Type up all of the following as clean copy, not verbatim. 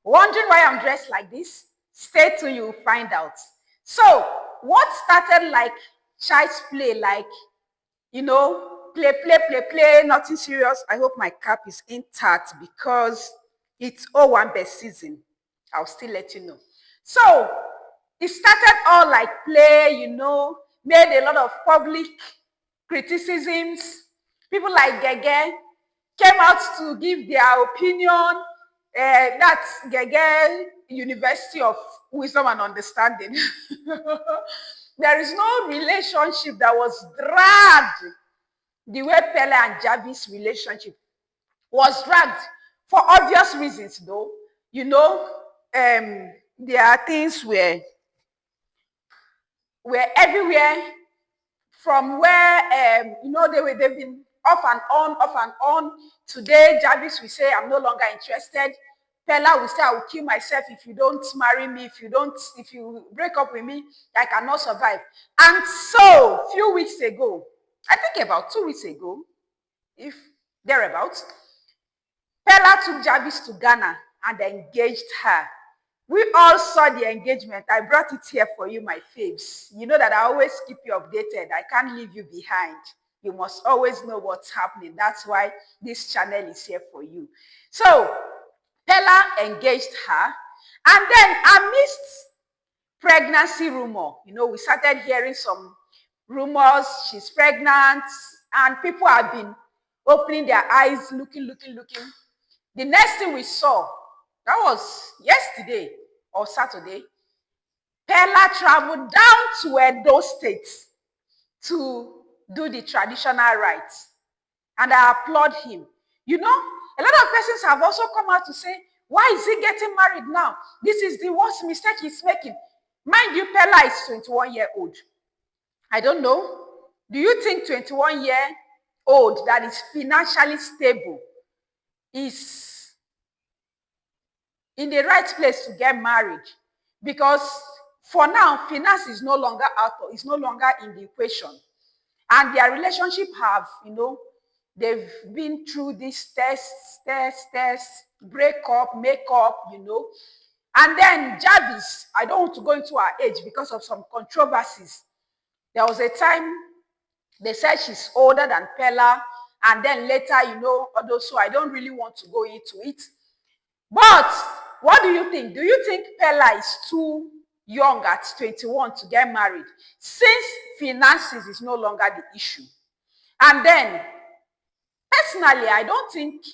Wondering why I'm dressed like this? Stay tuned, you'll find out. So, what started like child's play, like, play, nothing serious. I hope my cap is intact because it's O1 best season. I'll still let you know. So, it started all like play, made a lot of public criticisms. People like Gege came out to give their opinion. That's Gege University of Wisdom and Understanding. There is no relationship that was dragged the way Peller and Jarvis relationship was dragged for obvious reasons, though. There are things where everywhere from where they've been off and on. Today, Jarvis will say, I'm no longer interested. Peller will say, I will kill myself if you don't marry me, if you break up with me, I cannot survive. And so, a few weeks ago, I think about 2 weeks ago, if thereabouts, Peller took Jarvis to Ghana and engaged her. We all saw the engagement. I brought it here for you, my faves. You know that I always keep you updated. I can't leave you behind. You must always know what's happening. That's why this channel is here for you. So, Peller engaged her. And then amidst pregnancy rumor, we started hearing some rumors. She's pregnant. And people have been opening their eyes, looking. The next thing we saw, that was yesterday or Saturday, Peller traveled down to Edo State to do the traditional rites. And I applaud him. A lot of persons have also come out to say, why is he getting married now? This is the worst mistake he's making. Mind you, Peller is 21-year-old. I don't know. Do you think 21-year-old that is financially stable is in the right place to get married? Because for now, finance is no longer is no longer in the equation. And their relationship have, they've been through these tests, break up, make up, And then Jarvis, I don't want to go into her age because of some controversies. There was a time they said she's older than Peller, and then later, so I don't really want to go into it. But what do you think? Do you think Peller is too young at 21 to get married, since finances is no longer the issue? And then, personally, I don't think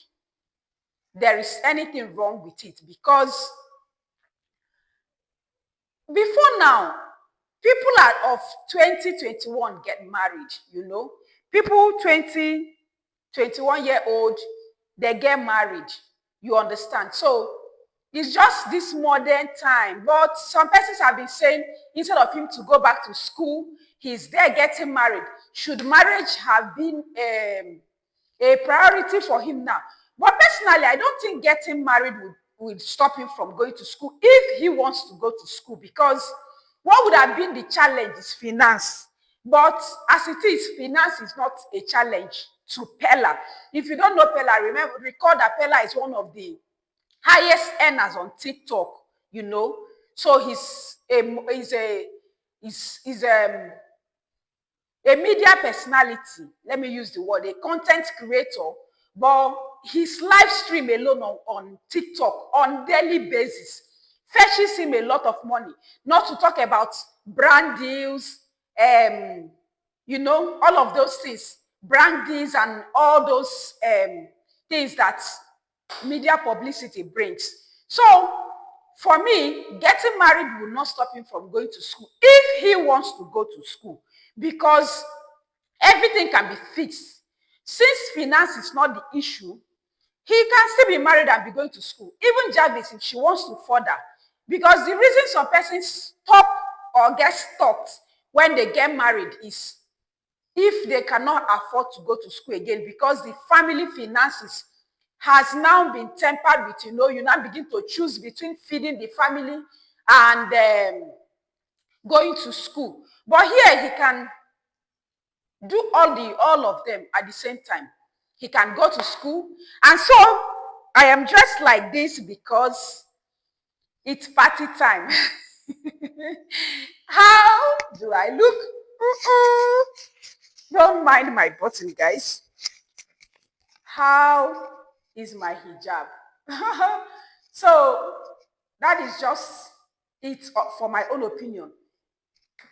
there is anything wrong with it, because before now, people are of 2021 get married, People 20, 21-year-old, they get married. You understand? So it's just this modern time. But some persons have been saying, instead of him to go back to school, he's there getting married. Should marriage have been a priority for him now? But personally, I don't think getting married would stop him from going to school if he wants to go to school, because what would have been the challenge is finance. But as it is, finance is not a challenge to Peller. If you don't know Peller, recall that Peller is one of the highest earners on TikTok, So he's a media personality. Let me use the word, a content creator. But his live stream alone on TikTok on daily basis fetches him a lot of money. Not to talk about brand deals, all of those things, brand deals and all those things that media publicity brings. So, for me, getting married will not stop him from going to school if he wants to go to school, because everything can be fixed. Since finance is not the issue, he can still be married and be going to school. Even Jarvis, if she wants to further. Because the reason some persons stop or get stopped when they get married is if they cannot afford to go to school again, because the family finances has now been tempered with, you now begin to choose between feeding the family and going to school. But here he can do all of them at the same time. He can go to school. And so I am dressed like this because it's party time. How do I look? Don't mind my button, guys. How is my hijab? So that is just it for my own opinion.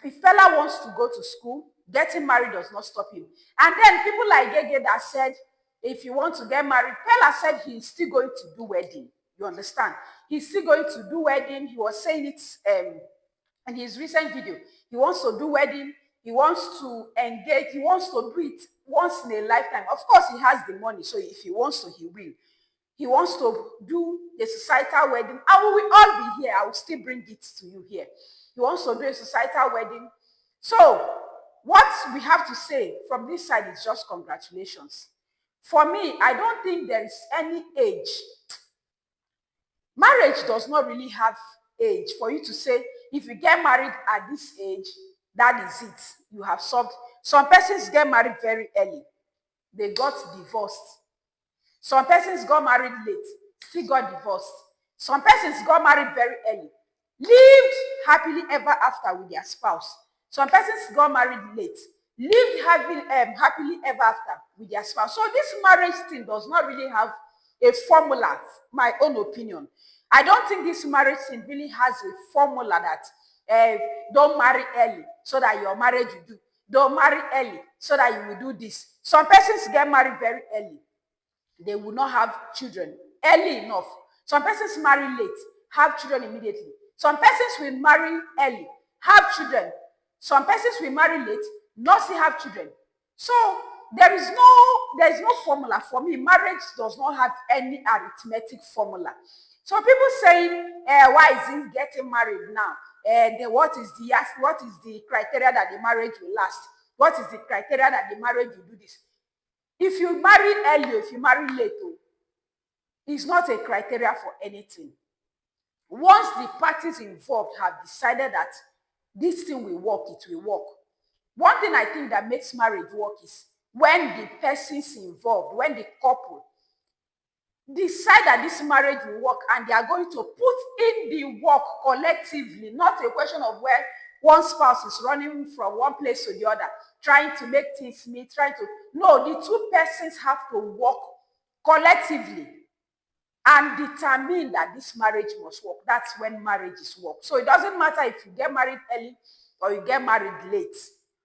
If Peller wants to go to school, getting married does not stop him. And then people like Gege that said, if you want to get married, Peller said he's still going to do wedding. You understand? He's still going to do wedding. He was saying it in his recent video. He wants to do wedding. He wants to engage. He wants to do it once in a lifetime. Of course, he has the money. So if he wants to, he will. He wants to do a societal wedding. And we will all be here. I will still bring it to you here. He wants to do a societal wedding. So what we have to say from this side is just congratulations. For me, I don't think there is any age. Marriage does not really have age for you to say, if you get married at this age, that is it. You have solved. Some persons get married very early. They got divorced. Some persons got married late, still got divorced. Some persons got married very early, lived happily ever after with their spouse. Some persons got married late, lived happily ever after with their spouse. So this marriage thing does not really have a formula, my own opinion. I don't think this marriage thing really has a formula that don't marry early so that your marriage will do. Don't marry early so that you will do this. Some persons get married very early. They will not have children early enough. Some persons marry late, have children immediately. Some persons will marry early, have children. Some persons will marry late, not still have children. So there is no formula for me. Marriage does not have any arithmetic formula. So people saying, why is he getting married now? What is the criteria that the marriage will last? What is the criteria that the marriage will do this? If you marry early or if you marry late, it's not a criteria for anything. Once the parties involved have decided that this thing will work, it will work. One thing I think that makes marriage work is when the persons involved, when the couple decide that this marriage will work and they are going to put in the work collectively, not a question of where one spouse is running from one place to the other, trying to make things meet, no, the two persons have to work collectively and determine that this marriage must work. That's when marriages work. So it doesn't matter if you get married early or you get married late.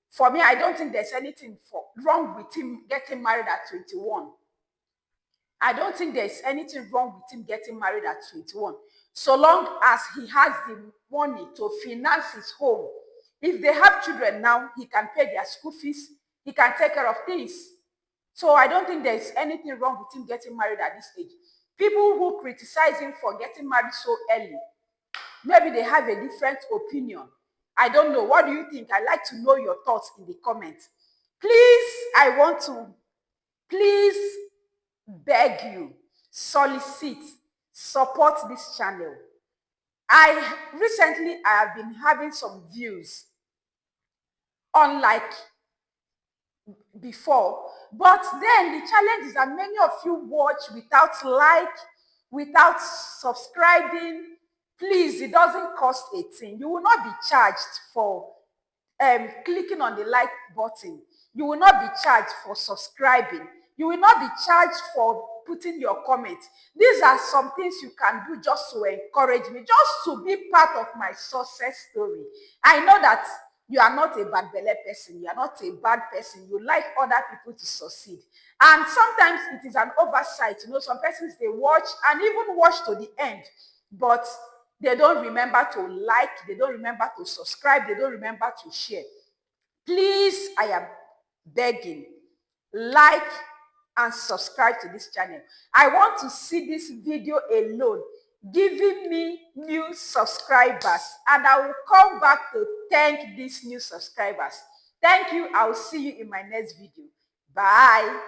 For me, I don't think there's anything wrong with him getting married at 21. I don't think there's anything wrong with him getting married at 21. So long as he has the money to finance his home. If they have children now, he can pay their school fees. He can take care of things. So I don't think there's anything wrong with him getting married at this age. People who criticize him for getting married so early, maybe they have a different opinion. I don't know. What do you think? I'd like to know your thoughts in the comments. Please beg you, solicit, support this channel. Recently I have been having some views, unlike before, but then the challenge is that many of you watch without like, without subscribing. Please, it doesn't cost a thing. You will not be charged for clicking on the like button. You will not be charged for subscribing. You will not be charged for putting your comment. These are some things you can do just to encourage me, just to be part of my success story. I know that you are not a bad belly person. You are not a bad person. You like other people to succeed. And sometimes it is an oversight. You know, some persons, they watch and even watch to the end, but they don't remember to like, they don't remember to subscribe, they don't remember to share. Please, I am begging, like and subscribe to this channel. I want to see this video alone giving me new subscribers, and I will come back to thank these new subscribers. Thank you. I will see you in my next video. Bye.